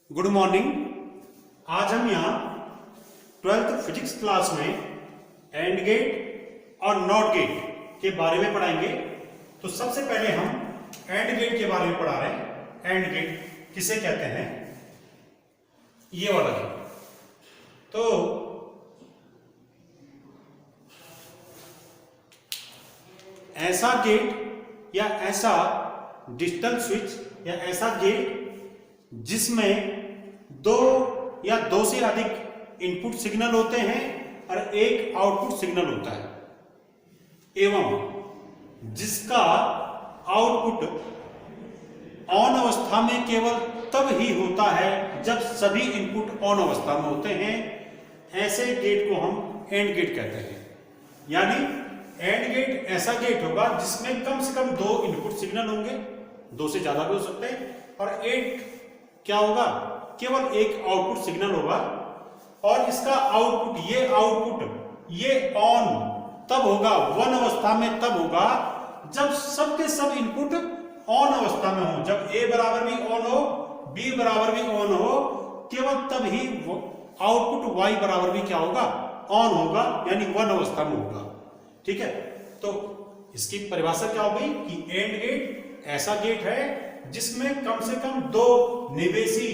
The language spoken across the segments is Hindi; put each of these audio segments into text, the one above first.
Good morning. आज हम यहाँ 12th फिजिक्स क्लास में एंड गेट और नॉट गेट के बारे में पढ़ाएंगे। तो सबसे पहले हम एंड गेट के बारे में पढ़ा रहे हैं। एंड गेट किसे कहते हैं? ये वाला गेट। तो ऐसा गेट या ऐसा डिजिटल स्विच या ऐसा गेट जिसमें दो या दो से अधिक इनपुट सिग्नल होते हैं और एक आउटपुट सिग्नल होता है एवं जिसका आउटपुट ऑन अवस्था में केवल तब ही होता है जब सभी इनपुट ऑन अवस्था में होते हैं। ऐसे गेट को हम एंड गेट कहते हैं। यानी एंड गेट ऐसा गेट होगा जिसमें कम से कम दो इनपुट सिग्नल होंगे, दो से ज्यादा भी हो सकते हैं, और एक क्या होगा, केवल एक आउटपुट सिग्नल होगा। और इसका आउटपुट ये ऑन तब होगा, वन अवस्था में तब होगा जब सबके सब इनपुट ऑन अवस्था में हो। जब ए बराबर भी ऑन हो, बी बराबर भी ऑन हो, केवल तब ही आउटपुट वाई बराबर भी क्या होगा, ऑन होगा, यानी वन अवस्था में होगा। ठीक है, तो इसकी परिभाषा क्या हो गई कि एंड गेट ऐसा गेट है जिसमें कम से कम दो निवेशी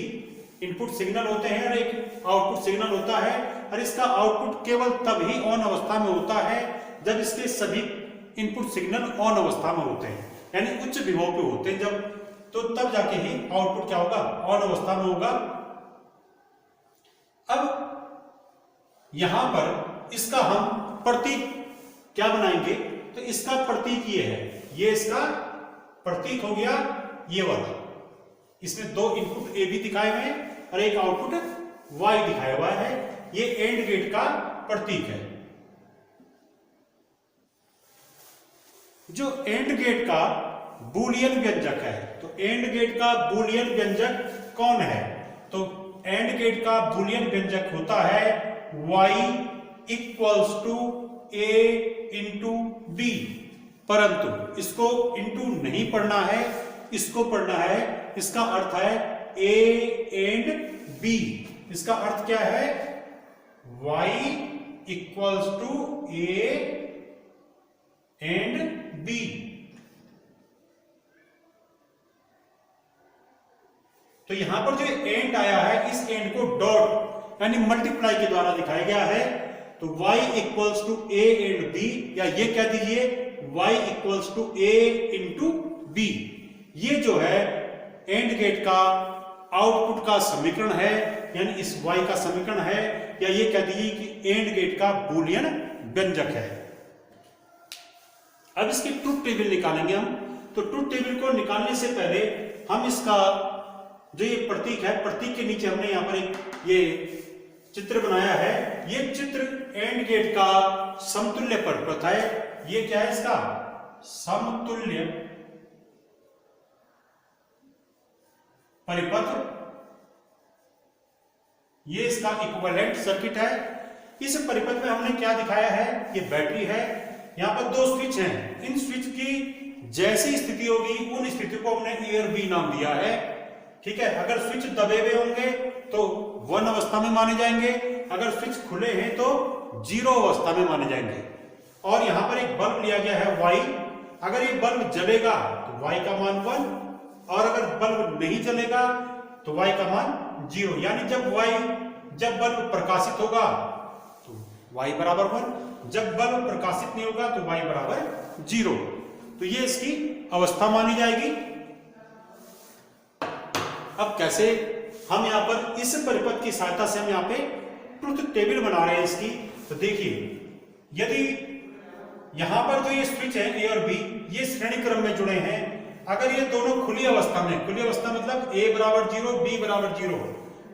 इनपुट सिग्नल होते हैं और एक आउटपुट सिग्नल होता है, और इसका आउटपुट केवल तब ही ऑन अवस्था में होता है जब इसके सभी इनपुट सिग्नल ऑन अवस्था में होते हैं, यानी उच्च विभव पे होते हैं जब, तो तब जाके ही आउटपुट क्या होगा, ऑन अवस्था में होगा। अब यहां पर इसका हम प्रतीक क्या बनाएंगे? तो इसका प्रतीक ये है, ये इसका प्रतीक हो गया ये वाला। इसमें दो इनपुट ए बी दिखाए हुए हैं और एक आउटपुट वाई दिखाया हुआ है। ये एंड गेट का प्रतीक है। जो एंड गेट का बूलियन व्यंजक है, तो एंड गेट का बूलियन व्यंजक कौन है? तो एंड गेट का बूलियन व्यंजक होता है y equals to a into बी। परंतु इसको इंटू नहीं पढ़ना है, इसको पढ़ना है। इसका अर्थ है a एंड b। इसका अर्थ क्या है? y equals to a and b। तो यहां पर जो एंड आया है, इस एंड को डॉट यानी मल्टीप्लाई के द्वारा दिखाया गया है। तो y equals to a and b, या ये कह दीजिए y equals to a into b। ये जो है एंड गेट का आउटपुट का समीकरण है, यानी इस y का समीकरण है, या ये कह दीजिए कि एंड गेट का बूलियन व्यंजक है। अब इसकी ट्रुथ टेबल निकालेंगे हम। तो ट्रुथ टेबल को निकालने से पहले हम इसका जो ये प्रतीक है, प्रतीक के नीचे हमने यहां पर एक ये चित्र बनाया है। ये चित्र एंड गेट का समतुल्य परिपथ है। ये क्या है? इसका समतुल्य परिपथ। ये इसका इक्विवेलेंट सर्किट है। इस परिपथ में हमने क्या दिखाया है? ये बैटरी है, यहां पर दो स्विच हैं। इन स्विच की जैसी स्थिति होगी उन स्थिति को हमने ए और बी नाम दिया है। ठीक है, अगर स्विच दबे हुए होंगे तो वन अवस्था में माने जाएंगे, अगर स्विच खुले हैं तो जीरो अवस्था में माने जाएंगे। और यहां पर एक बल्ब लिया गया है y। अगर ये बल्ब जलेगा तो y का मान 1, और अगर बल्ब नहीं जलेगा तो y का मान 0। यानी जब बल्ब प्रकाशित होगा तो y बराबर 1, जब बल्ब प्रकाशित नहीं होगा तो y बराबर 0। तो ये इसकी अवस्था मानी जाएगी। अब कैसे हम यहां पर इस परिपथ की सहायता से हम यहां पे ट्रुथ टेबल बना रहे हैं इसकी। तो देखिए, यदि यहां पर जो ये स्विच है ए और बी, ये श्रेणी क्रम में जुड़े हैं। अगर ये दोनों खुली अवस्था में, खुली अवस्था मतलब ए बराबर 0 बी बराबर 0,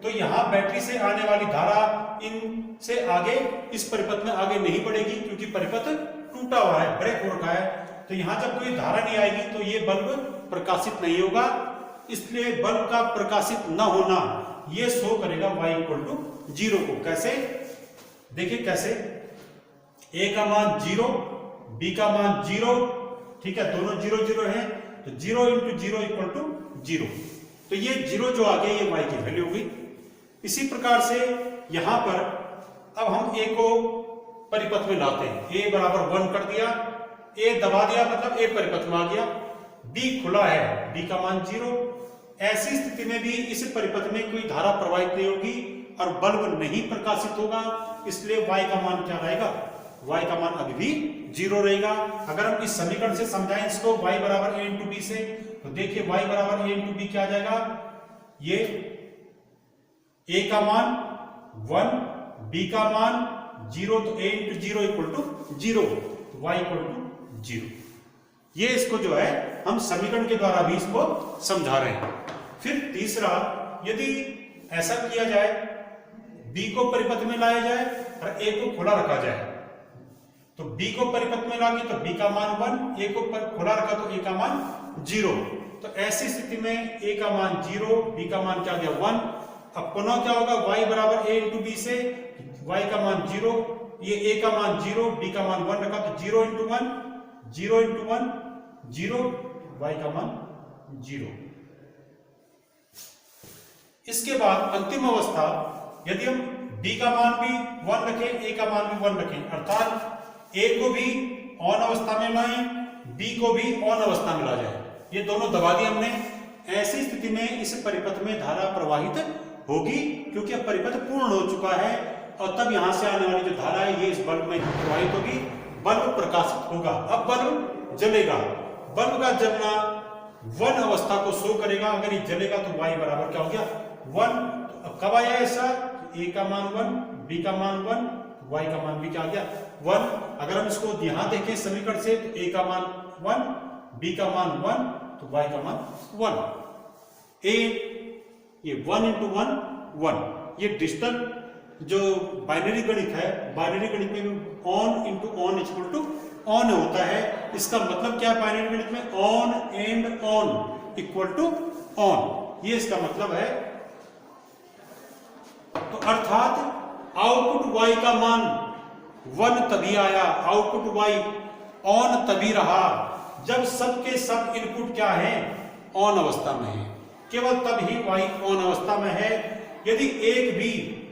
तो यहां बैटरी से आने वाली धारा इन से आगे इस परिपथ में आगे नहीं बढ़ेगी, क्योंकि परिपथ टूटा हुआ है, ब्रेक हो रखा है। तो यहां जब कोई धारा नहीं आएगी तो ये बल्ब प्रकाशित नहीं होगा। इसलिए बल्ब का प्रकाशित न होना ये शो करेगा y इक्वल टू 0 को। कैसे? देखिए कैसे, a का मान 0, b का मान 0। ठीक है, दोनों 0 0 है, तो 0 इंटू 0 इक्वल टू 0। तो ये 0 जो आ गया ये y की वैल्यू हुई। इसी प्रकार से यहां पर अब हम a को परिपथ में लाते हैं। a बराबर 1 कर दिया, a दबा दिया मतलब a परिपथ में आ गया, b खुला है, b का मान 0। ऐसी स्थिति में भी इस परिपथ में कोई धारा प्रवाहित नहीं होगी और बल्ब नहीं प्रकाशित होगा, इसलिए y का मान क्या रहेगा, y का मान अभी भी 0 रहेगा। अगर हम इस समीकरण से समझाएं इसको y बराबर a इंटू बी से, तो देखिए y बराबर a इंटू बी क्या आ जाएगा, ये a का मान 1, b का मान 0, तो a into 0 equal to 0, y equal to 0। ये इसको जो है हम समीकरण के द्वारा भी इसको समझा रहे हैं। फिर तीसरा, यदि ऐसा किया जाए b को परिपथ में लाया जाए और a को खुला रखा जाए, तो b को परिपथ में लाके तो b का मान 1, a को खुला रखा तो a का मान 0। तो ऐसी स्थिति में a का मान 0, b का मान क्या गया 1। अब पुनः क्या होगा, y बराबर a इंटू बी से, y का मान 0, ये a का मान 0, b का मान 1 रखा तो 0 इंटू 1, 0 इंटू 1 0, y का मान 0। इसके बाद अंतिम अवस्था, यदि हम b का मान भी 1 रखें, a का मान भी 1 रखें, अर्थात a को भी ऑन अवस्था में लाएं, b को भी ऑन अवस्था में ला जाए, ये दोनों दबा दिए हमने। ऐसी स्थिति में इस परिपथ में धारा प्रवाहित होगी, क्योंकि अब परिपथ पूर्ण हो चुका है और तब यहां से आने वाली जो धारा है ये इस बल्ब में प्रवाहित होगी, बल्ब प्रकाशित होगा। अब बल्ब जलेगा, बल्ब का जलना 1 अवस्था को शो करेगा। अगर ये जलेगा तो y बराबर क्या हो गया 1। तो अब कब आया ऐसा, a का मान 1, b का मान 1, y का मान भी क्या आ गया 1। अगर हम इसको यहां देखें समीकरण से, तो a का मान 1, b का मान 1, तो y का मान 1। a ये 1 इंटू 1 1, ये डिजिटल जो बाइनरी गणित है, बाइनरी गणित में on into on equal to on होता है। इसका मतलब क्या है बाइनरी गणित में, on and on equal to on, ये इसका मतलब है। तो अर्थात आउटपुट y का मान 1 तभी आया, आउटपुट y ऑन तभी रहा जब सबके सब इनपुट क्या है, ऑन अवस्था में है। केवल तब ही y ऑन अवस्था में है।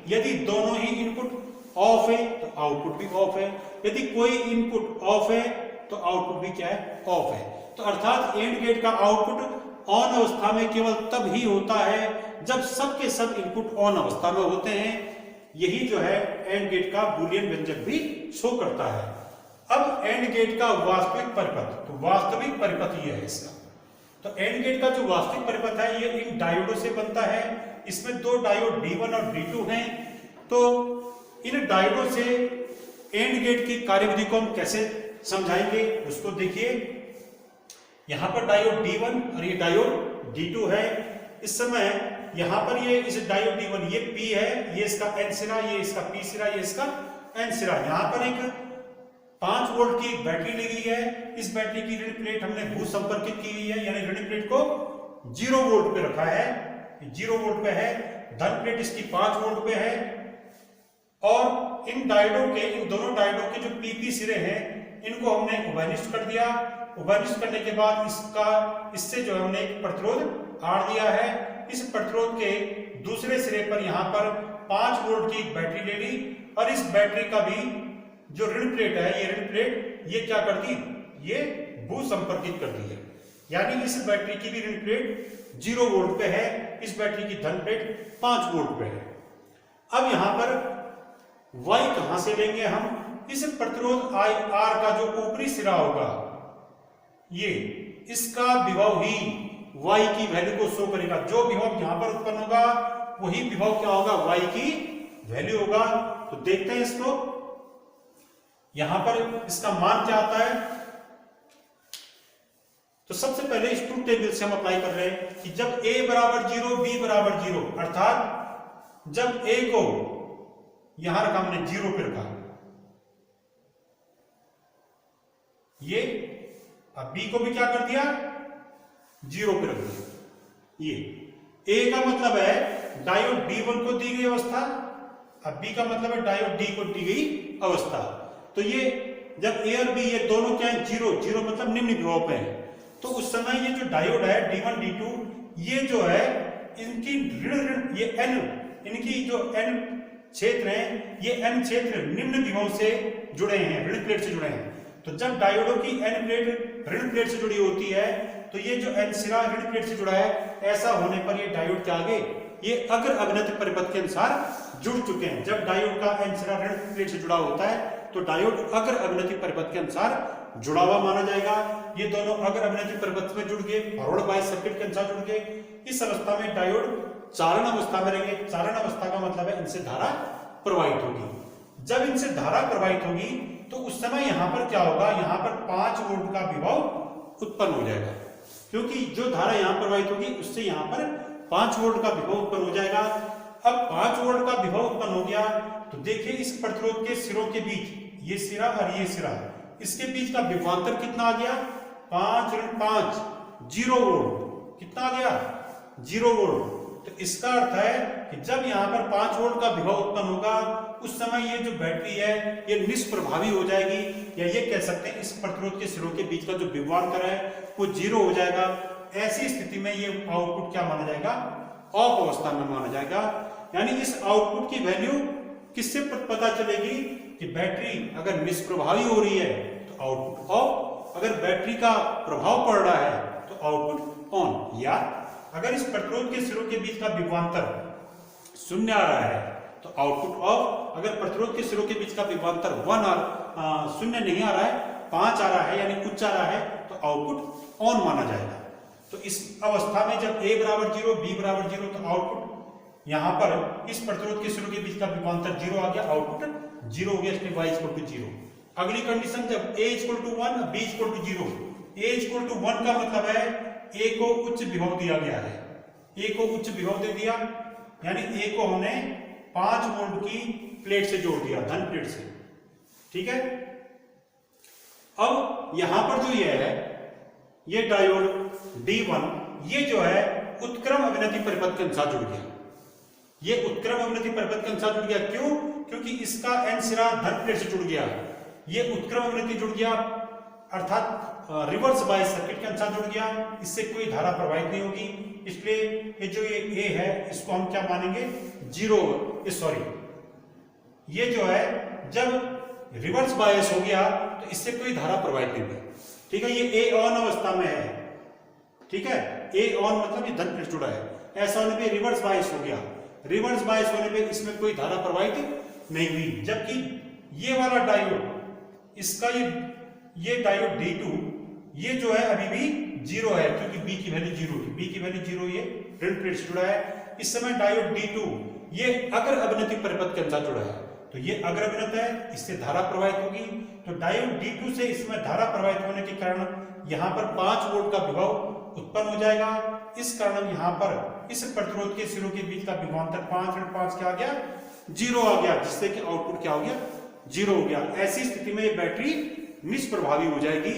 यदि दोनों ही इनपुट ऑफ है तो आउटपुट भी ऑफ है, यदि कोई इनपुट ऑफ है तो आउटपुट भी क्या है, ऑफ है। तो अर्थात एंड गेट का आउटपुट ऑन अवस्था में केवल तब ही होता है जब सबके सब इनपुट ऑन अवस्था में होते हैं। यही जो है एंड गेट का बूलियन व्यंजक भी शो करता है। अब एंड गेट का वास्तविक परिपथ, तो वास्तविक परिपथ ये है इसका। तो एंड गेट का जो वास्तविक परिपथ है ये इन डायोडों से बनता है। इसमें 2 डायोड D1 और D2 हैं। तो इन डायोडों से एंड गेट की कार्यविधि को हम कैसे समझाएंगे उसको देखिए। यहां पर डायोड D1 और ये डायोड D2 है। इस समय यहां पर ये इस डायोड D1 ये P है, ये इसका N सिरा, ये इसका P सिरा, ये इसका N सिरा। यहां पर एक 5 वोल्ट की बैटरी ली गई है। इस बैटरी की ऋण प्लेट हमने भू संपर्कित की हुई है, यानी ऋण प्लेट को 0 वोल्ट पे रखा है, 0 वोल्ट पे है। धन प्लेट इसकी 5 वोल्ट पे है। और इन डायोडों के, इन दोनों डायोडों के जो PP सिरे हैं इनको हमने उभयनिष्ठ कर दिया। उभयनिष्ठ करने के बाद इससे जो हमने एक प्रतिरोध आड़ दिया है। इस प्रतिरोध के दूसरे सिरे पर यहाँ पर 5 वोल्ट की बैटरी ले ली और इस बैटरी का भी जो ऋण प्लेट है, ये ऋण प्लेट ये क्या कर दी, ये भू संपर्कित कर दी है। यानी इस बैटरी की भी ऋण प्लेट 0 वोल्ट पे है, इस बैटरी की धन प्लेट 5 वोल्ट पे है। अब यहां पर Y कहां से लेंगे हम, इस प्रतिरोध R का जो ऊपरी सिरा होगा ये, इसका विभव ही Y की वैल्यू को शो करेगा। जो विभव यहां पर उत्पन्न होगा वही विभव क्या होगा, Y की वैल्यू होगा। तो देखते हैं इसको, यहां पर इसका मान क्या आता है। तो सबसे पहले इस ट्रूथ टेबल से हम अप्लाई कर रहे हैं कि जब a बराबर 0, b बराबर 0, अर्थात जब a को यहां रखा हमने 0 पे रखा, ये अब b को भी क्या कर दिया 0 पे रख दिया। ये a का मतलब है डायोड D1 को दी गई अवस्था, अब b का मतलब है डायोड D को दी गई अवस्था। तो ये जब a और b ये दोनों क्या है 0 मतलब निम्न विभव पे है, तो उस समय ये जो डायोड है D1 D2 ये जो है इनकी ऋण ऋण ये n, इनकी जो n क्षेत्र हैं, ये n क्षेत्र निम्न विभव से जुड़े हैं, ऋण प्लेट से जुड़े हैं। तो जब डायोडों की n प्लेट ऋण प्लेट से जुड़ी होती है तो ये जो n सिरा ऋण प्लेट से जुड़ा है, ऐसा होने पर ये डायोड के आगे ये अग्र अभिनति परिपथ के अनुसार जुड़ चुके हैं। जब डायोड का n सिरा ऋण प्लेट से जुड़ा होता है तो डायोड अग्र अभिनति परिपथ के अनुसार जुड़ा हुआ माना जाएगा। ये दोनों अग्र अभिनति परिपथ में जुड़ गए, फॉरवर्ड बायस सर्किट के अनुसार जुड़ गए। इस अवस्था में डायोड चालन अवस्था में रहेंगे। चालन अवस्था का मतलब है इनसे धारा प्रवाहित होगी। जब इनसे धारा प्रवाहित होगी तो उस समय यहां पर क्या होगा, यहां पर 5 वोल्ट का विभव उत्पन्न हो जाएगा, क्योंकि जो धारा यहां प्रवाहित होगी उससे यहां पर 5 वोल्ट का विभव उत्पन्न हो जाएगा। अब 5 वोल्ट का विभव उत्पन्न हो गया तो देखिए इस प्रतिरोध के सिरों के बीच, ये सिरा और ये सिरा, इसके बीच का विभवांतर कितना आ गया, 5 ऋण 5 0 वोल्ट। कितना आ गया, 0 वोल्ट। तो इसका अर्थ है कि जब यहाँ पर 5 वोल्ट का विभव उत्पन्न होगा उस समय ये जो बैटरी है ये निष्प्रभावी हो जाएगी, या ये कह सकते हैं इस प्रतिरोध के सिरों के बीच का जो विभवांतर है वो 0 हो जाएगा। ऐसी स्थिति में ये आउटपुट क्या माना जाएगा, ऑफ अवस्था में माना जाएगा। यानी इस आउटपुट की वैल्यू किससे पता चलेगी कि बैटरी अगर निष्प्रभावी हो रही है तो आउटपुट ऑफ, अगर बैटरी का प्रभाव पड़ रहा है तो आउटपुट ऑन, या अगर इस प्रतिरोध के सिरों के बीच का विभवांतर 0 आ रहा है तो आउटपुट ऑफ, अगर प्रतिरोध के सिरों के बीच का विभवांतर 0 नहीं आ रहा है, 5 आ रहा है यानी उच्च आ रहा है तो आउटपुट ऑन माना जाएगा। तो इस अवस्था में जब a बराबर 0 b बराबर 0 तो आउटपुट यहां पर इस प्रतिरोध के सिरों के बीच का विभवांतर 0 आ गया, आउटपुट 0 हो गया, इसलिए y इक्वल टू 0। अगली कंडीशन जब a equal to 1 b equal to 0, a equal to 1 का मतलब है a को उच्च विभव दिया गया है, a को उच्च विभव दे दिया, यानी a को हमने 5 वोल्ट की प्लेट से जोड़ दिया, धन प्लेट से। ठीक है, अब यहां पर जो ये है, ये डायोड D1 ये जो है उत्क्रम अभिनति परिपथ के अनुसार जुड़ गया। ये उत्क्रम अभिनति परिपथ के अनुसार जुड़ गया, क्यों, क्योंकि इसका n सिरा धन प्लेट से जुड़ गया, ये उत्क्रम अभिनति जुड़ गया, अर्थात रिवर्स बायस सर्किट के अनुसार जुड़ गया, इससे कोई धारा प्रवाहित नहीं होगी। इसलिए ये जो ये A है इसको हम क्या मानेंगे, 0, सॉरी, ये जो है जब रिवर्स बायस हो गया तो इससे कोई धारा प्रवाहित नहीं हुई। ठीक है, ये A ऑन अवस्था में है। ठीक है, A ऑन मतलब ये धन प्लेट जुड़ा है, ऐसा होने पे रिवर्स बायस हो गया, रिवर्स बायस होने पे इसमें कोई धारा प्रवाहित नहीं हुई। जबकि ये वाला डायोड, इसका ये डायोड D2 ये जो है अभी भी 0 है, क्योंकि B की वैल्यू 0 है, B की वैल्यू 0, ये ऋण प्लेट से जुड़ा है। इस समय डायोड D2 ये अग्र अभिनति परिपथ के अनुसार जुड़ा है, तो ये अग्र अभिनत है, इससे धारा प्रवाहित होगी। तो डायोड D2 से इसमें धारा प्रवाहित होने के कारण यहाँ पर 5 वोल्ट का विभव उत्पन्न हो जाएगा। इस कारण यहाँ पर इस प्रतिरोध के सिरों के बीच का विभवांतर 5 ऋण 5 क्या आ गया, 0 आ गया, जिससे कि आउटपुट क्या हो गया, 0 हो गया। ऐसी स्थिति में ये बैटरी निष्प्रभावी हो जाएगी।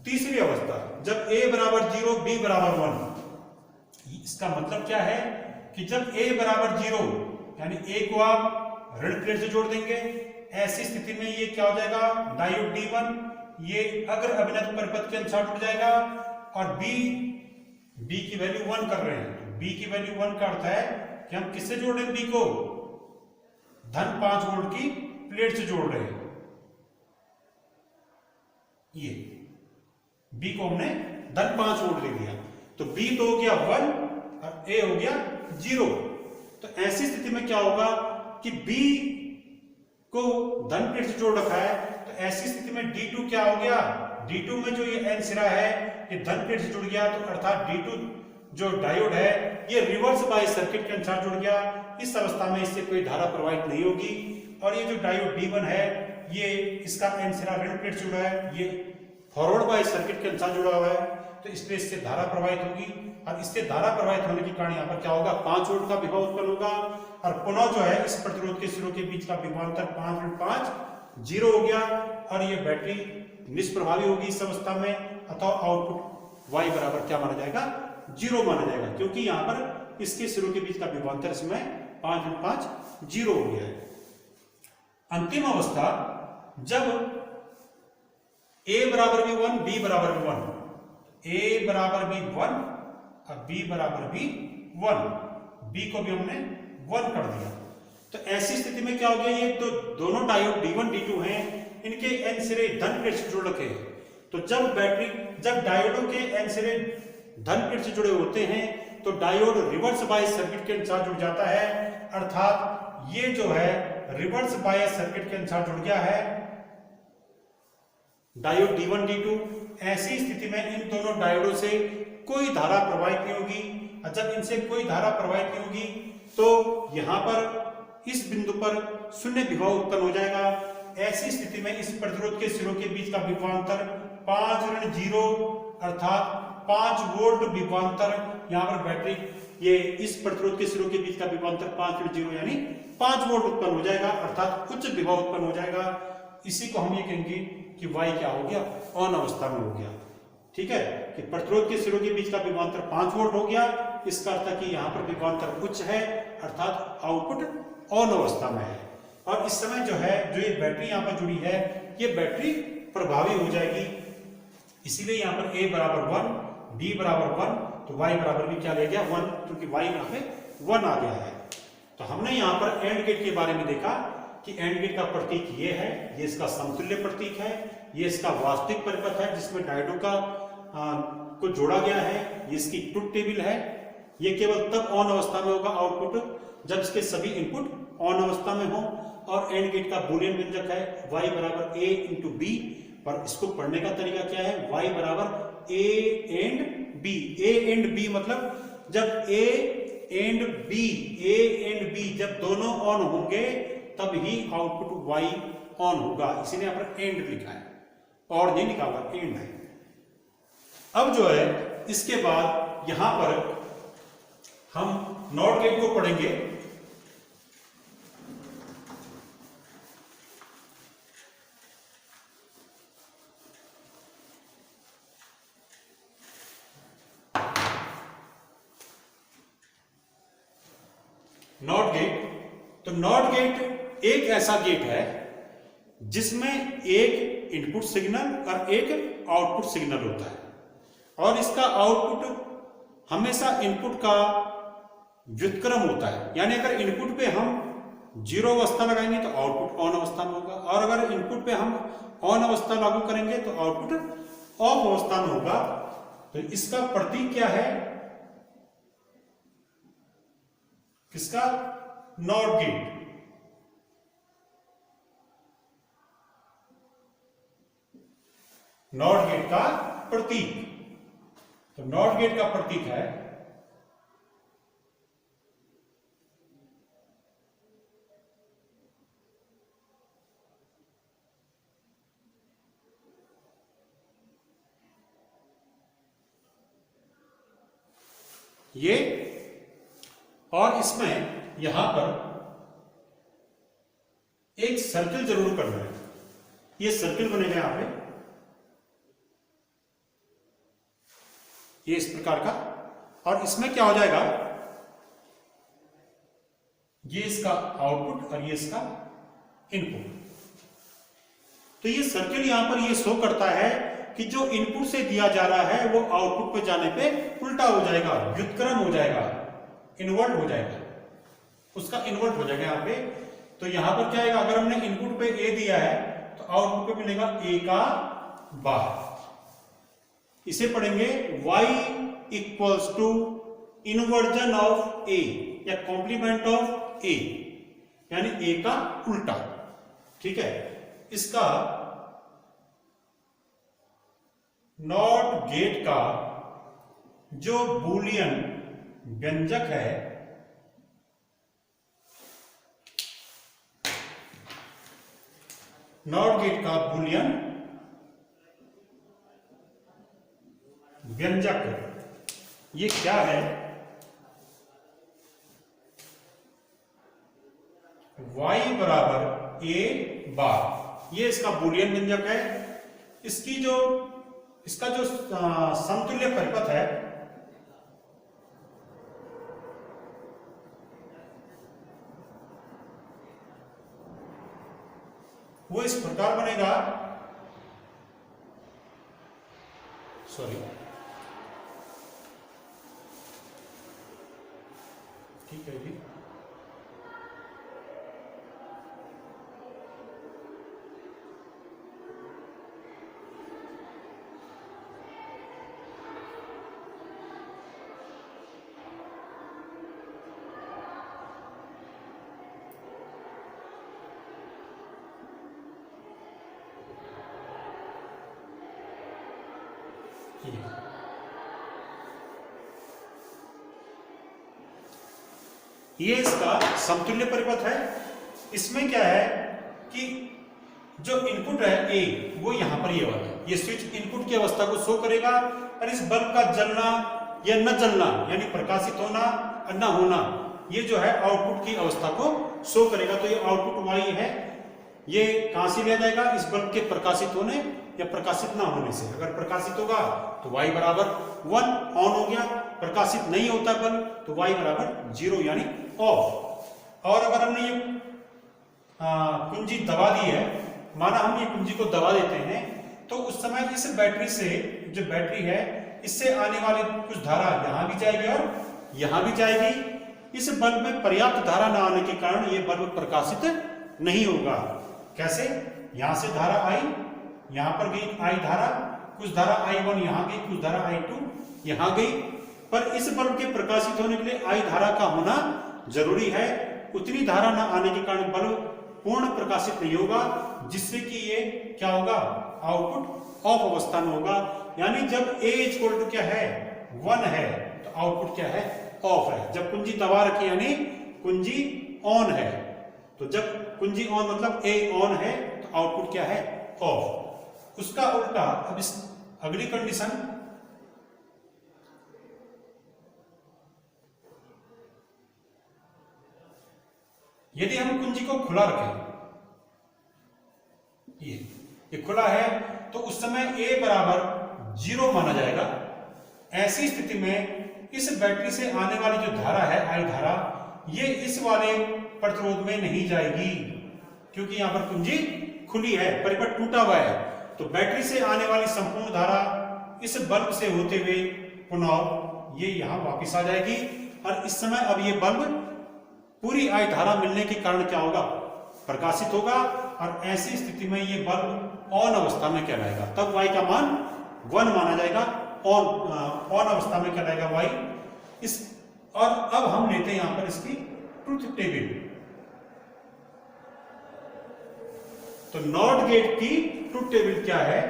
तीसरी अवस्था जब a बराबर 0 b बराबर 1, इसका मतलब क्या है कि जब a बराबर 0 यानी a को आप ऋण प्लेट से जोड़ देंगे, ऐसी स्थिति में ये क्या हो जाएगा, डायोड D1 ये अग्र अभिनत परिपथ के अनुसार जुड़ जाएगा, और b की वैल्यू 1 कर रहे हैं, तो b की वैल्यू 1 का अर्थ है कि हम किससे जोड़ रहे हैं, b को धन 5 वोल्ट की प्लेट से जोड़ रहे हैं। ये B को हमने धन 5 वोल्ट दे दिया, तो B तो हो गया 1 और A हो गया 0। तो ऐसी स्थिति में क्या होगा कि B को धन प्लेट से जोड़ रखा है, तो ऐसी स्थिति में D2 क्या हो गया, D2 में जो ये N सिरा है ये धन प्लेट से जुड़ गया, तो अर्थात D2 जो डायोड है ये रिवर्स बायस सर्किट के अनुसार जुड़ गया। इस अवस्था में इससे कोई धारा प्रवाहित नहीं होगी। और ये जो डायोड D1 है ये इसका N सिरा ऋण प्लेट से जुड़ा है, ये फॉरवर्ड बायस सर्किट के अनुसार जुड़ा हुआ है, तो इसलिए इससे धारा प्रवाहित होगी। और इससे धारा प्रवाहित होने के कारण यहाँ पर क्या होगा, 5 वोल्ट का विभव उत्पन्न होगा। और पुनः जो है इस प्रतिरोध के सिरों के बीच का विभवांतर 5 ऋण 5 0 हो गया, और ये बैटरी निष्प्रभावी होगी इस अवस्था में, अथवा आउटपुट y बराबर क्या माना जाएगा, 0 माना जाएगा, क्योंकि यहाँ पर इसके सिरों के बीच का विभवांतर इसमें 5 ऋण 5 0 हो गया है। अंतिम अवस्था जब a बराबर भी 1 b बराबर भी 1, a बराबर भी 1 और b बराबर भी 1, बी को भी हमने 1 कर दिया। तो ऐसी स्थिति में क्या हो गया, ये तो दोनों डायोड D1 D2 हैं, इनके एन सिरे धन प्लेट से जुड़ रखे हैं। तो जब डायोडों के एन सिरे धन प्लेट से जुड़े होते हैं तो डायोड रिवर्स बायस सर्किट के अनुसार जुड़ जाता है, अर्थात ये जो है रिवर्स बायस सर्किट के अनुसार जुड़ गया है डायोड D1 D2। ऐसी स्थिति में इन दोनों डायोडों से कोई धारा प्रवाहित नहीं होगी, और जब इनसे कोई धारा प्रवाहित नहीं होगी तो यहां पर इस बिंदु पर शून्य विभव उत्पन्न हो जाएगा। ऐसी स्थिति में इस प्रतिरोध के सिरों के बीच का विभवांतर 5-0 अर्थात 5 वोल्ट विभवांतर, यहां पर बैटरी ये इस प्रतिरोध के सिरों के बीच का विभवांतर 5-0 यानी 5 वोल्ट उत्पन्न हो जाएगा, अर्थात उच्च विभव उत्पन्न हो जाएगा। इसी को हम ये कहेंगे कि Y क्या हो गया, ऑन अवस्था में हो गया। ठीक है, कि प्रतिरोध के सिरों के बीच का विभवांतर 5 वोल्ट हो गया, इसका अर्थ है कि यहां पर विभवांतर उच्च है, अर्थात आउटपुट ऑन अवस्था में है। और इस समय जो है जो ये बैटरी यहां पर जुड़ी है, ये बैटरी प्रभावी हो जाएगी। इसीलिए यहां पर A बराबर 1, B बराबर 1, तो Y बराबर भी क्या ले गया 1, क्योंकि Y यहां पे 1 आ गया है। तो हमने यहां पर एंड गेट के बारे में देखा कि एंड गेट का प्रतीक ये है, ये इसका समतुल्य प्रतीक है, ये इसका वास्तविक परिपथ है जिसमें डायोडों का को जोड़ा गया है, ये इसकी ट्रुथ टेबल है। ये केवल तब ऑन अवस्था में होगा आउटपुट जब इसके सभी इनपुट ऑन अवस्था में हो। और एंड गेट का बूलियन व्यंजक है y बराबर a इंटू बी, पर इसको पढ़ने का तरीका क्या है, y बराबर a and b। a and b मतलब जब a एंड b जब दोनों ऑन होंगे तब ही आउटपुट y ऑन होगा, इसीलिए यहां पर एंड लिखा है और नहीं लिखा हुआ, एंड है। अब जो है इसके बाद यहां पर हम नॉट गेट को पढ़ेंगे। नॉट गेट, तो नॉट गेट एक ऐसा गेट है जिसमें एक इनपुट सिग्नल और एक आउटपुट सिग्नल होता है, और इसका आउटपुट हमेशा इनपुट का व्युत्क्रम होता है। यानी अगर इनपुट पे हम 0 अवस्था लगाएंगे तो आउटपुट ऑन अवस्था में होगा, और अगर इनपुट पे हम ऑन अवस्था लागू करेंगे तो आउटपुट ऑफ अवस्था में होगा। तो इसका प्रतीक क्या है, किसका, नॉट गेट। नॉट गेट का प्रतीक, तो नॉट गेट का प्रतीक है ये, और इसमें यहां पर एक सर्किल जरूर करना है। ये सर्किल बनेगा यहां पे, ये इस प्रकार का, और इसमें क्या हो जाएगा, ये इसका आउटपुट और ये इसका इनपुट। तो ये सर्किल यहां पर ये शो करता है कि जो इनपुट से दिया जा रहा है वो आउटपुट पे जाने पे उल्टा हो जाएगा, व्युत्क्रम हो जाएगा, इन्वर्ट हो जाएगा, उसका इन्वर्ट हो जाएगा यहां पे। तो यहां पर क्या आएगा, अगर हमने इनपुट पे ए दिया है तो आउटपुट पे मिलेगा ए का बार। इसे पढ़ेंगे y equals to inversion of a या कॉम्प्लीमेंट ऑफ a, यानी a का उल्टा। ठीक है, इसका नॉट गेट का जो बूलियन व्यंजक है नॉट गेट का बूलियन व्यंजक ये क्या है, y बराबर a बार, ये इसका बूलियन व्यंजक है। इसका जो समतुल्य परिपथ है वो इस प्रकार बनेगा, सॉरी, ठीक है जी। ये इसका समतुल्य परिपथ है। इसमें क्या है कि जो इनपुट है ए वो यहां पर ये वाला है, ये स्विच इनपुट की अवस्था को शो करेगा और इस बल्ब का जलना या न जलना यानी प्रकाशित होना और न होना ये जो है आउटपुट की अवस्था को शो करेगा। तो ये आउटपुट वाई है, ये कहां से लिया जाएगा, इस बल्ब के प्रकाशित होने या प्रकाशित ना होने से। अगर प्रकाशित होगा तो y बराबर 1 ऑन हो गया, प्रकाशित नहीं होता बल्ब तो y बराबर 0 यानी ऑफ। और अगर हमने ये कुंजी दबा दी है, माना हम ये कुंजी को दबा देते हैं, तो उस समय इस बैटरी से, जो बैटरी है इससे आने वाली कुछ धारा यहां भी जाएगी और यहां भी जाएगी। इस बल्ब में पर्याप्त धारा न आने के कारण ये बल्ब प्रकाशित नहीं होगा। कैसे, यहां से धारा आई, यहां पर गई आई धारा, कुछ धारा I1 यहां गई, कुछ धारा I2 यहां गई, पर इस बल्ब के प्रकाशित होने के लिए आई धारा का होना जरूरी है। उतनी धारा न आने के कारण बल्ब पूर्ण प्रकाशित नहीं होगा, जिससे कि ये क्या होगा, आउटपुट ऑफ अवस्था में होगा। यानी जब A इक्वल टू क्या है 1 है तो आउटपुट क्या है, ऑफ है। जब कुंजी दबा रखी यानी कुंजी ऑन है, तो जब कुंजी ऑन मतलब A ऑन है तो आउटपुट क्या है, ऑफ। उसका उल्टा अब इस अगली कंडीशन, यदि हम कुंजी को खुला रखें, ये खुला है, तो उस समय A बराबर 0 माना जाएगा। ऐसी स्थिति में इस बैटरी से आने वाली जो धारा है आई धारा, ये इस वाले प्रतिरोध में नहीं जाएगी, क्योंकि यहां पर कुंजी खुली है, परिपथ टूटा हुआ है। तो बैटरी से आने वाली संपूर्ण धारा इस बल्ब से होते हुए पुनः ये यहां वापस आ जाएगी। और इस समय अब ये बल्ब पूरी आई धारा मिलने के कारण क्या होगा, प्रकाशित होगा। और ऐसी स्थिति में ये बल्ब ऑन अवस्था में कहलाएगा। तब y का मान 1 माना जाएगा, ऑन अवस्था में कहलाएगा y। इस और अब हम लेते हैं यहां पर इसकी ट्रुथ टेबल। तो नॉट गेट की ट्रुथ टेबल क्या है,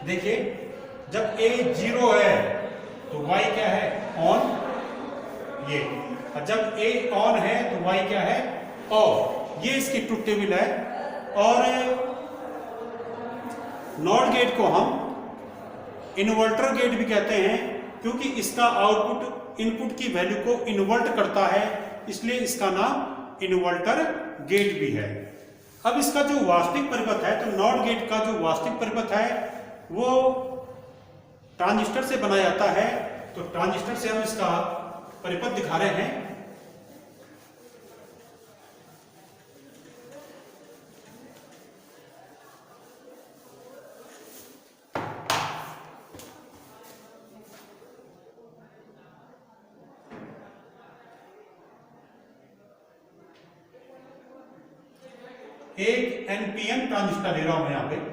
देखिए जब A 0 है तो y क्या है, ऑन, ये। और जब A ऑन है तो y क्या है, ऑफ। ये इसकी ट्रुथ टेबल है। और नॉट गेट को हम इन्वर्टर गेट भी कहते हैं, क्योंकि इसका आउटपुट इनपुट की वैल्यू को इन्वर्ट करता है, इसलिए इसका नाम इन्वर्टर गेट भी है। अब इसका जो वास्तविक परिपथ है, तो नॉट गेट का जो वास्तविक परिपथ है वो ट्रांजिस्टर से बनाया जाता है। तो ट्रांजिस्टर से हम इसका परिपथ दिखा रहे हैं। एक एनपीएन ट्रांजिस्टर ले रहा हूं मैं यहां पे।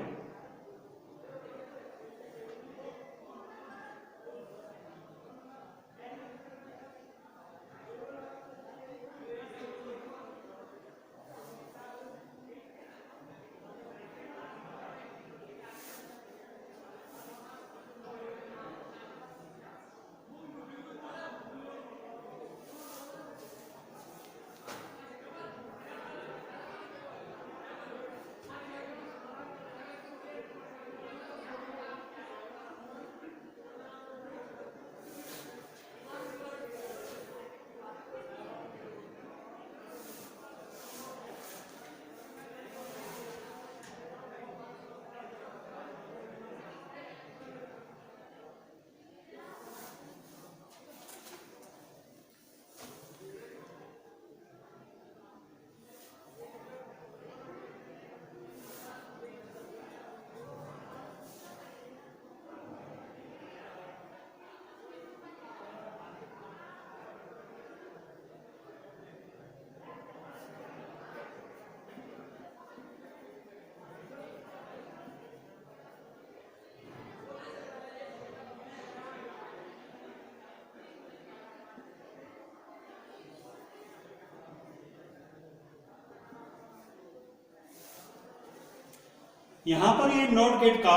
यहां पर ये नॉट गेट का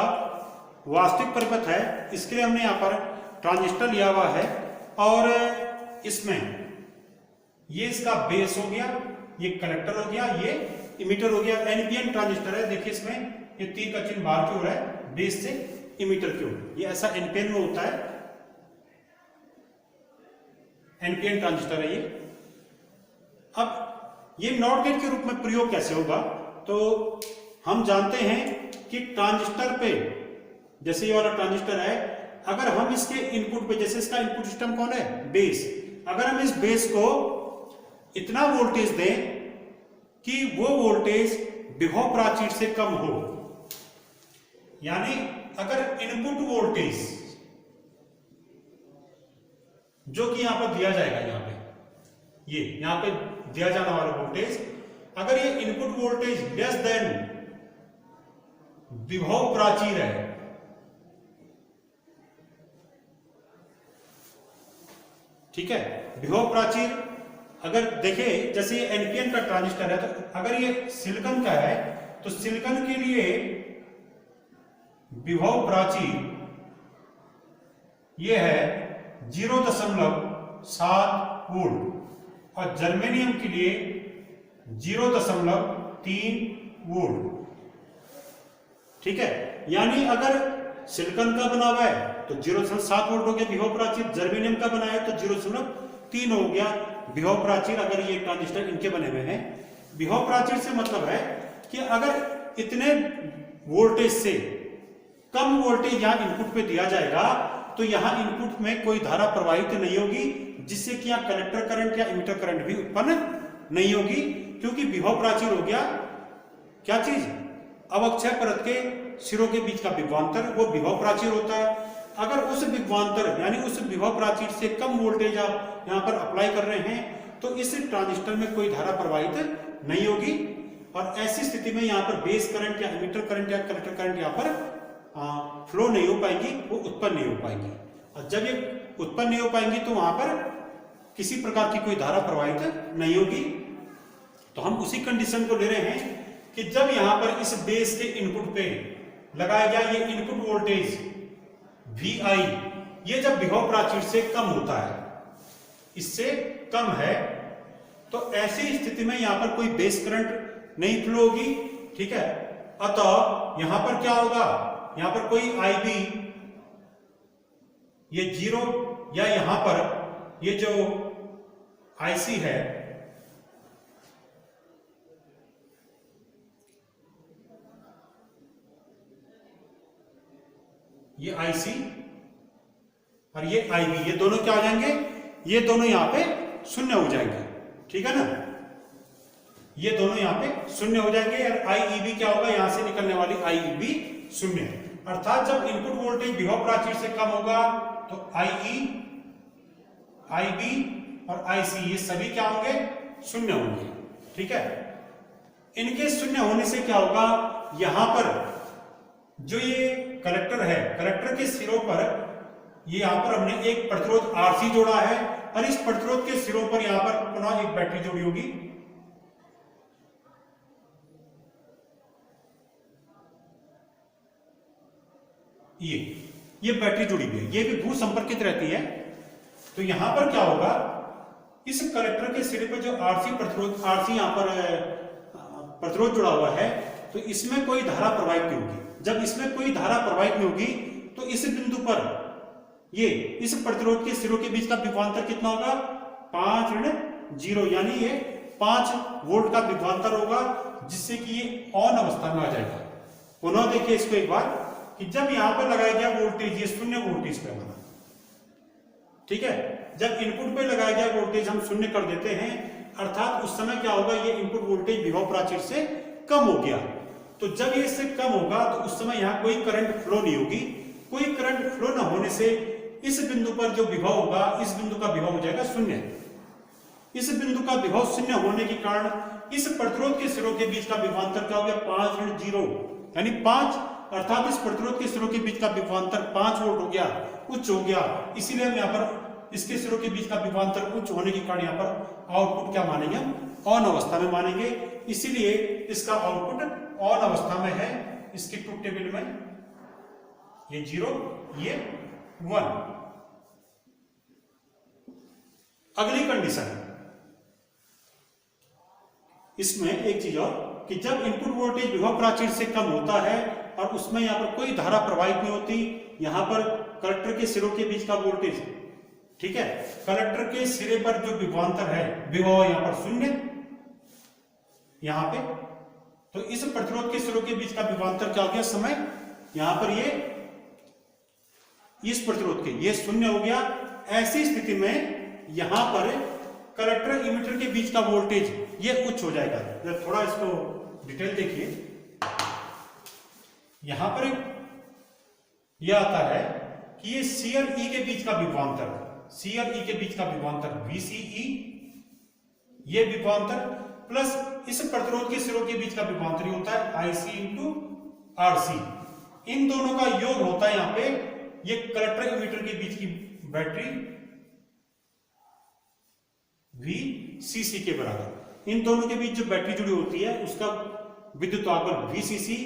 वास्तविक परिपथ है, इसके लिए हमने यहां पर ट्रांजिस्टर लिया हुआ है और इसमें ये इसका बेस हो गया, ये कलेक्टर हो गया, ये इमीटर हो गया। एनपीएन ट्रांजिस्टर है, देखिए इसमें ये तीर का चिन्ह बाहर की ओर है, बेस से इमीटर की ओर, ये ऐसा एनपीएन में होता है, एनपीएन ट्रांजिस्टर है ये। अब ये नॉट गेट के रूप में प्रयोग कैसे होगा, तो हम जानते हैं कि ट्रांजिस्टर पे, जैसे ये वाला ट्रांजिस्टर है, अगर हम इसके इनपुट पे, जैसे इसका इनपुट सिस्टम कौन है, बेस, अगर हम इस बेस को इतना वोल्टेज दें कि वो वोल्टेज विभव प्राचीर से कम हो, यानी अगर इनपुट वोल्टेज जो कि यहां पर दिया जाएगा, यहां पे ये यहां पे दिया जाने वाला वोल्टेज, अगर ये इनपुट वोल्टेज लेस देन विभव प्राचीर है, ठीक है, विभव प्राचीर अगर देखें, जैसे ये एनपीएन का ट्रांजिस्टर है, तो अगर ये सिलिकॉन का है तो सिलिकॉन के लिए विभव प्राचीर ये है 0.7 वोल्ट और जर्मेनियम के लिए 0.3 वोल्ट, ठीक है। यानी अगर सिलिकॉन का बना हुआ है तो 0.7 वोल्ट हो गया विभव प्राचीर, जर्मेनियम का बना है तो 0.3 हो गया विभव प्राचीर, अगर ये ट्रांजिस्टर इनके बने हुए हैं। विभव प्राचीर से मतलब है कि अगर इतने वोल्टेज से कम वोल्टेज यहां इनपुट पे दिया जाएगा तो यहां इनपुट में कोई धारा प्रवाहित नहीं होगी, जिससे कि यहां कलेक्टर करंट या इमीटर करंट भी उत्पन्न नहीं होगी, क्योंकि विभव प्राचीर हो गया क्या चीज, अवक्षय परत के सिरों के बीच का विभवांतर, वो विभव प्राचीर होता है। अगर उस विभवांतर यानी उस विभव प्राचीर से कम वोल्टेज आप यहां पर अप्लाई कर रहे हैं तो इस ट्रांजिस्टर में कोई धारा प्रवाहित नहीं होगी, और ऐसी स्थिति में यहां पर बेस करंट या इमीटर करंट या कलेक्टर करंट यहां पर फ्लो नहीं हो पाएंगी, वो उत्पन्न नहीं हो पाएंगी। और जब ये उत्पन्न नहीं हो पाएंगी तो वहां पर किसी प्रकार की कोई धारा प्रवाहित नहीं होगी। तो हम उसी कंडीशन को ले रहे हैं कि जब यहां पर इस बेस के इनपुट पे लगाया गया ये इनपुट वोल्टेज VI, ये जब विभव प्राचीर से कम होता है, इससे कम है, तो ऐसी स्थिति में यहां पर कोई बेस करंट नहीं फ्लो होगी, ठीक है। अतः यहां पर क्या होगा, यहां पर कोई IB ये 0 या यहां पर ये जो IC है ये IC और ये IB, ये दोनों क्या हो जाएंगे, ये दोनों यहां पे शून्य हो जाएंगे, ठीक है ना, ये दोनों यहां पे शून्य हो जाएंगे। और IEB क्या होगा, यहां से निकलने वाली IEB शून्य, अर्थात जब इनपुट वोल्टेज विभव प्राचीर से कम होगा तो IE, IB और IC ये सभी क्या होंगे, शून्य होंगे, ठीक है। इनके शून्य होने से क्या होगा, यहां पर जो ये कलेक्टर है, कलेक्टर के सिरों पर ये यहां पर हमने एक प्रतिरोध RC जोड़ा है और इस प्रतिरोध के सिरों पर यहां पर पुनः एक बैटरी जोड़ी होगी, ये बैटरी जुड़ी हुई है, ये भी भू संपर्कित रहती है। तो यहां पर क्या होगा, इस कलेक्टर के सिरे पर जो RC प्रतिरोध, RC यहां पर प्रतिरोध जुड़ा हुआ है, तो इसमें कोई धारा प्रवाहित नहीं होगी। जब इसमें कोई धारा प्रवाहित नहीं होगी तो इस बिंदु पर ये इस प्रतिरोध के सिरों के बीच का विभवांतर कितना होगा, 5-0, यानी ये 5 वोल्ट का विभवांतर होगा, जिससे कि ये ऑन अवस्था में आ जाएगा। पुनः देखिए इसको एक बार कि जब यहां पर लगाया गया वोल्टेज ये 0 वोल्टेज पे बना, ठीक है। जब इनपुट पे लगाया गया वोल्टेज हम 0 कर देते हैं, अर्थात उस समय क्या होगा, ये इनपुट वोल्टेज विभव प्राचीर से कम हो गया। तो जब ये इससे कम होगा तो उस समय यहां कोई करंट फ्लो नहीं होगी। कोई करंट फ्लो न होने से इस बिंदु पर जो विभव होगा, इस बिंदु का विभव हो जाएगा 0। इस बिंदु का विभव 0 होने के कारण इस प्रतिरोध के सिरों के बीच का विभवांतर क्या हो गया, 5-0, यानी 5, अर्थात इस प्रतिरोध के सिरों के बीच का विभवांतर 5 वोल्ट हो गया, उच्च हो गया। इसीलिए हम यहाँ पर इसके सिरों के बीच का विभवांतर उच्च होने के कारण यहाँ पर आउटपुट क्या मानेंगे, हम ऑन अवस्था में मानेंगे। इसीलिए इसका आउटपुट ऑन अवस्था में है इसके ट्रुथ टेबल में, ये 0 ये 1। अगली कंडीशन इसमें एक चीज और कि जब इनपुट वोल्टेज विभव प्राचीर से कम होता है और उसमें यहां पर कोई धारा प्रवाहित नहीं होती, यहां पर कलेक्टर के सिरों के बीच का वोल्टेज, ठीक है, कलेक्टर के सिरे पर जो विभवांतर है विभव यहां पर 0 यहां पे, तो इस प्रतिरोध के सिरों के बीच का विभवांतर क्या हो गया समय, यहां पर ये इस प्रतिरोध के ये 0 हो गया। ऐसी स्थिति में यहां पर कलेक्टर इमिटर के बीच का वोल्टेज ये उच्च हो जाएगा। जब थोड़ा इसको डिटेल देखिए, यहां पर यह आता है कि ये सी और ई के बीच का विभवांतर, सी और ई के बीच का विभवांतर VCE, ये विभवांतर प्लस इस प्रतिरोध के सिरों के बीच का विभवांतर होता है IC इंटू RC। इन दोनों का योग होता है यहां पे ये कलेक्टर इमिटर के बीच की बैटरी VCC के बराबर। इन दोनों के बीच जो बैटरी जुड़ी होती है उसका विद्युताकर्षण VCC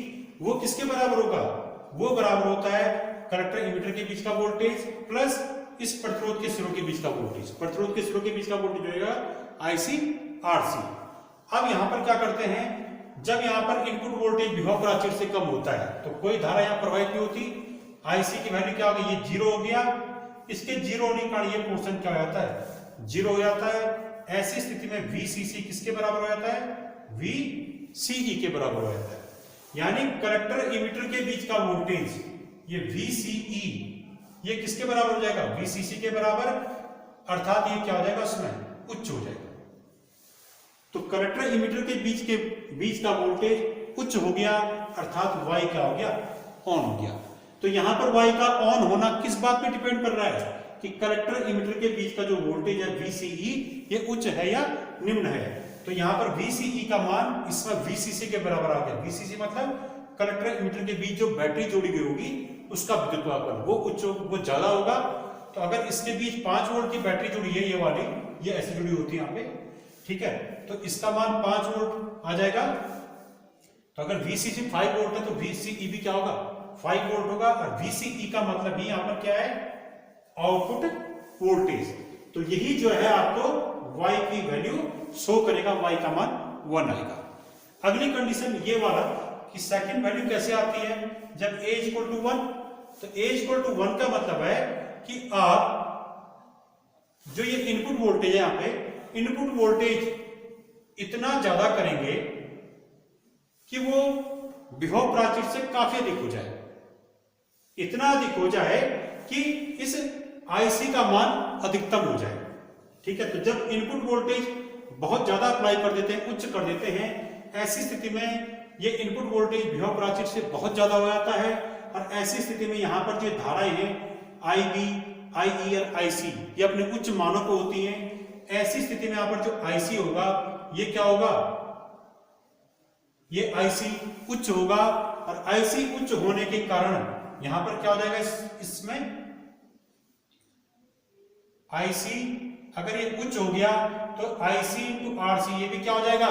वो किसके बराबर होगा, वो बराबर होता है कलेक्टर इमिटर के बीच का वोल्टेज प्लस इस प्रतिरोध के सिरों के बीच का वोल्टेज। प्रतिरोध के सिरों के बीच का वोल्टेज होगा IC RC। अब यहां पर क्या करते हैं, जब यहां पर इनपुट वोल्टेज विभव प्राचीर से कम होता है तो कोई धारा यहां प्रवाहित नहीं होती, IC की वैल्यू क्या हो गई, ये 0 हो गया। इसके 0 होने के कारण ये पोर्शन क्या हो जाता है, 0 हो जाता है। ऐसी स्थिति में VCC किसके बराबर हो जाता है, VCE के बराबर हो जाता है। यानी कलेक्टर इमिटर के बीच का वोल्टेज ये VCE ये किसके बराबर हो जाएगा, VCC के बराबर, अर्थात ये क्या हो जाएगा उसमें उच्च हो जाएगा। तो कलेक्टर इमिटर के बीच का वोल्टेज उच्च हो गया, अर्थात Y क्या हो गया, ऑन हो गया। तो यहां पर Y का ऑन होना किस बात पे डिपेंड कर रहा है कि कलेक्टर इमिटर के बीच का जो वोल्टेज है VCE ये उच्च है या निम्न है। तो यहां पर VCE का मान इसमें VCC के बराबर आ गया। VCC मतलब कलेक्टर इमिटर के बीच जो बैटरी जोड़ी गई होगी उसका विद्युताकर्षण वो उच्च, वो ज्यादा होगा। तो अगर इसके बीच 5 वोल्ट की बैटरी जुड़ी है, ये वाली ये ऐसी जुड़ी होती है यहाँ पे, ठीक है, तो इसका मान 5 वोल्ट आ जाएगा। तो अगर VCC 5 वोल्ट है तो VCE भी क्या होगा, 5 वोल्ट होगा। और VCE का मतलब ही यहां पर क्या है, आउटपुट वोल्टेज। तो यही जो है आपको Y की वैल्यू शो करेगा, Y का मान 1 आएगा। अगली कंडीशन ये वाला कि सेकंड वैल्यू कैसे आती है, जब A इक्वल टू 1, तो A इक्वल टू 1 का मतलब है कि आप जो ये इनपुट वोल्टेज है, यहां पे इनपुट वोल्टेज इतना ज्यादा करेंगे कि वो विभव प्राचीर से काफी अधिक हो जाए, इतना अधिक हो जाए कि इस IC का मान अधिकतम हो जाए, ठीक है। तो जब इनपुट वोल्टेज बहुत ज्यादा अप्लाई कर देते हैं, उच्च कर देते हैं, ऐसी स्थिति में ये इनपुट वोल्टेज विभव प्राचीर से बहुत ज्यादा हो जाता है। और ऐसी स्थिति में यहां पर जो धाराएं हैं IB, IE और IC ये अपने उच्च मानों पर होती हैं। ऐसी स्थिति में यहां पर जो IC होगा ये क्या होगा, ये IC उच्च होगा। और IC उच्च होने के कारण यहां पर क्या हो जाएगा, इसमें IC अगर ये उच्च हो गया तो IC इंटू RC ये भी क्या हो जाएगा,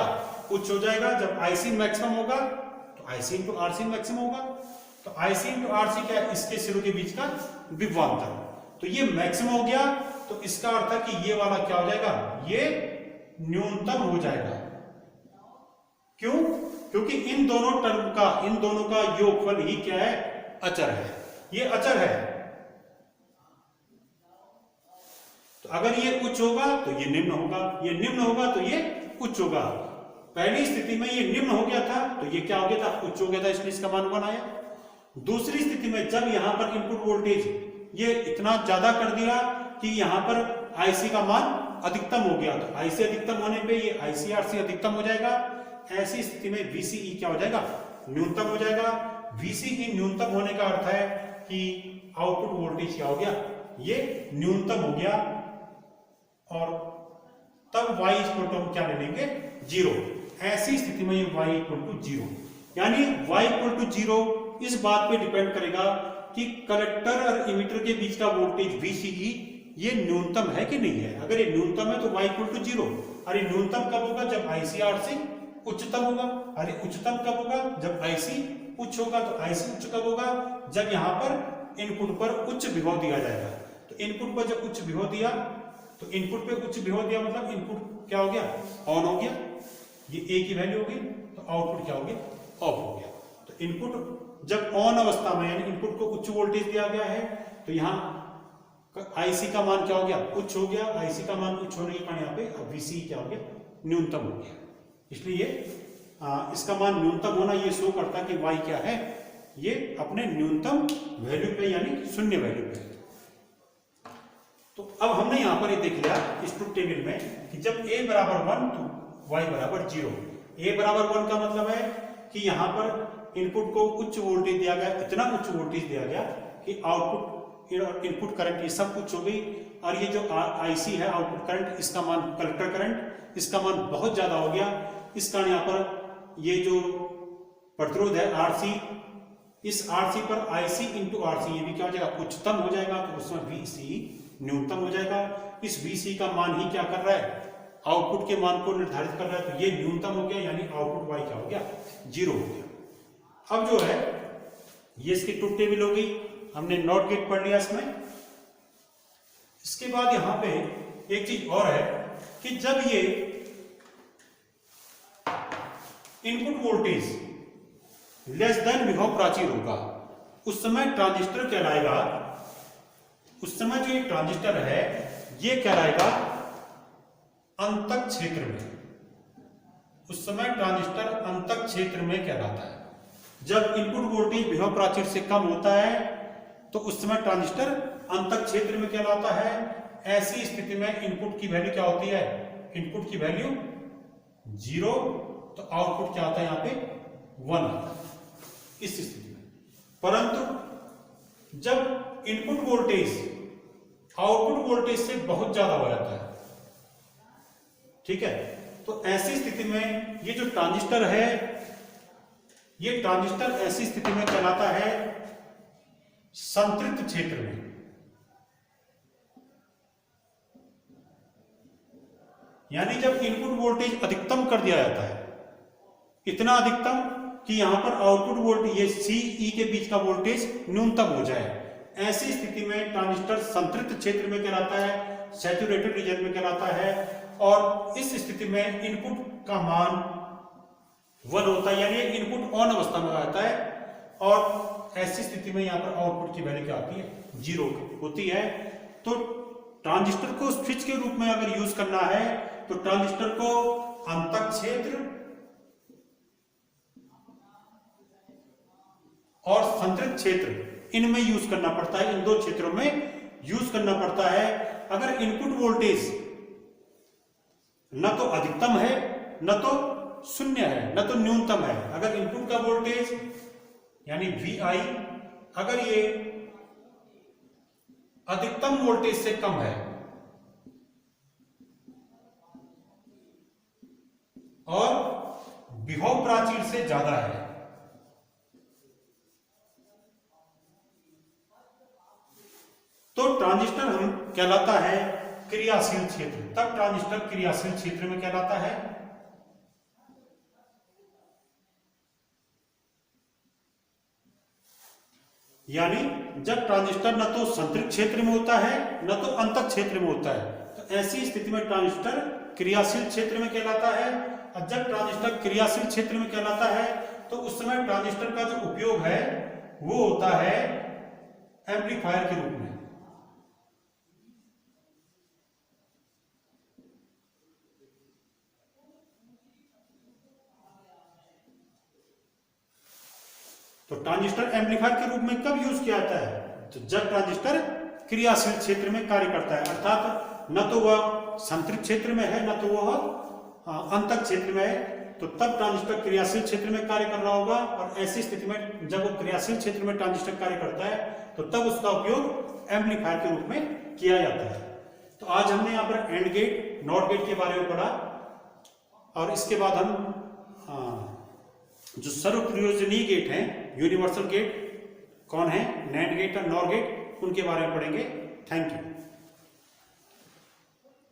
उच्च हो जाएगा। जब IC मैक्सिमम होगा तो IC इंटू RC मैक्सिमम होगा। तो IC इंटू RC क्या है, इसके सिरों के बीच का विभवांतर। तो ये मैक्सिमम हो गया, तो इसका अर्थ है कि ये वाला क्या हो जाएगा, ये न्यूनतम हो जाएगा। क्यों, क्योंकि इन दोनों का योगफल ही क्या है, अचर है, ये अचर है। तो अगर ये उच्च होगा तो ये निम्न होगा, ये निम्न होगा तो ये उच्च होगा। पहली स्थिति में ये निम्न हो गया था तो ये क्या हो गया था, उच्च हो गया था, इसलिए इसका मान 1 आया। दूसरी स्थिति में जब यहां पर इनपुट वोल्टेज ये इतना ज्यादा कर दिया कि यहां पर IC का मान अधिकतम हो गया, तो IC अधिकतम होने पे ये IC/RC अधिकतम हो जाएगा। ऐसी स्थिति में VCE क्या हो जाएगा, न्यूनतम हो जाएगा। VCE न्यूनतम होने का अर्थ है कि आउटपुट वोल्टेज क्या हो गया, ये न्यूनतम हो गया। और तब Y इक्वल टू हम क्या ले लेंगे, 0। ऐसी स्थिति में ये Y इक्वल टू 0, यानी Y इक्वल टू 0 इस बात पे डिपेंड करेगा कि कलेक्टर और इमिटर के बीच का वोल्टेज VCE ये न्यूनतम है कि नहीं है। अगर ये न्यूनतम है तो Y इक्वल टू 0। और ये न्यूनतम कब होगा, जब IC/RC उच्चतम होगा। अरे उच्चतम कब होगा, जब IC उच्च होगा। तो आईसी उच्च कब होगा? जब यहाँ पर इनपुट पर उच्च विभव दिया जाएगा। तो इनपुट पर जब उच्च विभव दिया, तो इनपुट पे उच्च विभव दिया मतलब इनपुट क्या हो गया? ऑन हो गया, ये ए की वैल्यू होगी, तो आउटपुट क्या हो गया? ऑफ हो गया। तो इनपुट जब ऑन अवस्था में यानी इनपुट को उच्च वोल्टेज दिया गया है, तो यहाँ आईसी का मान क्या हो गया? उच्च हो गया। आईसी का मान उच्च होने के कारण यहाँ पे वीसी क्या हो गया? न्यूनतम हो गया। इसलिए इसका मान न्यूनतम होना ये शो करता है कि वाई क्या है? ये अपने न्यूनतम वैल्यू पे यानी शून्य वैल्यू पे। तो अब हमने यहाँ पर ये देख लिया इस ट्रुथ टेबल में कि जब a बराबर 1 तो y बराबर 0। a बराबर 1 का मतलब है कि यहाँ पर इनपुट को उच्च वोल्टेज दिया गया, इतना उच्च वोल्टेज दिया गया कि आउटपुट इनपुट करंट ये सब कुछ हो गई। और ये जो आईसी है आउटपुट करंट, इसका मान कलेक्टर करंट, इसका मान बहुत ज्यादा हो गया। इस कारण यहाँ पर ये जो प्रतिरोध है आरसी, इस आरसी पर आईसी इंटू आरसी ये भी क्या हो जाएगा? उच्चतम हो जाएगा। तो उसमें वीसी न्यूनतम हो जाएगा। इस वीसी का मान ही क्या कर रहा है? आउटपुट के मान को निर्धारित कर रहा है। तो ये न्यूनतम हो गया यानी आउटपुट वाई क्या हो गया? 0 हो गया। अब जो है ये इसकी ट्रुथ टेबल होगी। हमने नॉट गेट पढ़ लिया इसमें। इसके बाद यहां पे एक चीज और है कि जब ये इनपुट वोल्टेज लेस देन विभव प्राचीर होगा, उस समय ट्रांजिस्टर कहलाएगा, उस समय जो ये ट्रांजिस्टर है ये कहलाएगा अंतक क्षेत्र में। उस समय ट्रांजिस्टर अंतक क्षेत्र में कहलाता है। जब इनपुट वोल्टेज विभव प्राचीर से कम होता है तो उस समय ट्रांजिस्टर अंतक क्षेत्र में कहलाता है। ऐसी स्थिति में इनपुट की वैल्यू क्या होती है? इनपुट की वैल्यू 0, तो आउटपुट क्या आता है? यहाँ पे 1 आता है इस स्थिति में। परंतु जब इनपुट वोल्टेज आउटपुट वोल्टेज से बहुत ज्यादा हो जाता है, ठीक है, तो ऐसी स्थिति में ये जो ट्रांजिस्टर है, ये ट्रांजिस्टर ऐसी स्थिति में कहलाता है संतृप्त क्षेत्र में। यानी जब इनपुट वोल्टेज अधिकतम कर दिया जाता है, इतना अधिकतम कि यहां पर आउटपुट वोल्टेज ये सी ई के बीच का वोल्टेज न्यूनतम हो जाए, ऐसी स्थिति में ट्रांजिस्टर संतृप्त क्षेत्र में कहलाता है, सैचुरेटेड रीजन में कहलाता है। और इस स्थिति में इनपुट का मान 1 होता है, यानी इनपुट ऑन अवस्था में आता है। और ऐसी स्थिति में यहाँ पर आउटपुट की वैल्यू क्या आती है? 0 होती है। तो ट्रांजिस्टर को स्विच के रूप में अगर यूज करना है तो ट्रांजिस्टर को अंतक क्षेत्र और संतृप्त क्षेत्र इनमें यूज करना पड़ता है, इन दो क्षेत्रों में यूज करना पड़ता है। अगर इनपुट वोल्टेज न तो अधिकतम है, न तो शून्य है, न तो न्यूनतम है, अगर इनपुट का वोल्टेज यानी VI अगर ये अधिकतम वोल्टेज से कम है और विभव प्राचीर से ज्यादा है, तो ट्रांजिस्टर हम कहलाता है क्रियाशील क्षेत्र। तब ट्रांजिस्टर क्रियाशील क्षेत्र में कहलाता है। यानी जब ट्रांजिस्टर न तो संतृप्त क्षेत्र में होता है न तो अंतक क्षेत्र में होता है, तो ऐसी स्थिति में ट्रांजिस्टर क्रियाशील क्षेत्र में कहलाता है। और जब ट्रांजिस्टर क्रियाशील क्षेत्र में कहलाता है तो उस समय ट्रांजिस्टर का जो उपयोग है वो होता है एम्पलीफायर के रूप में। तो ट्रांजिस्टर एम्पलीफायर के रूप में कब यूज किया जाता है? तो जब ट्रांजिस्टर क्रियाशील क्षेत्र में कार्य करता है, अर्थात न तो वह संतृप्त क्षेत्र में है न तो वह अंतक क्षेत्र में है, तो तब ट्रांजिस्टर क्रियाशील क्षेत्र में कार्य कर रहा होगा। और ऐसी स्थिति में जब वो क्रियाशील क्षेत्र में ट्रांजिस्टर कार्य करता है तो तब उसका उपयोग एम्पलीफायर के रूप में किया जाता है। तो आज हमने यहाँ पर एंड गेट, नॉट गेट के बारे में पढ़ा, और इसके बाद हम जो सर्व प्रयोजनीय गेट हैं, यूनिवर्सल गेट कौन है, नैंड गेट और नॉर गेट, उनके बारे में पढ़ेंगे। Thank you.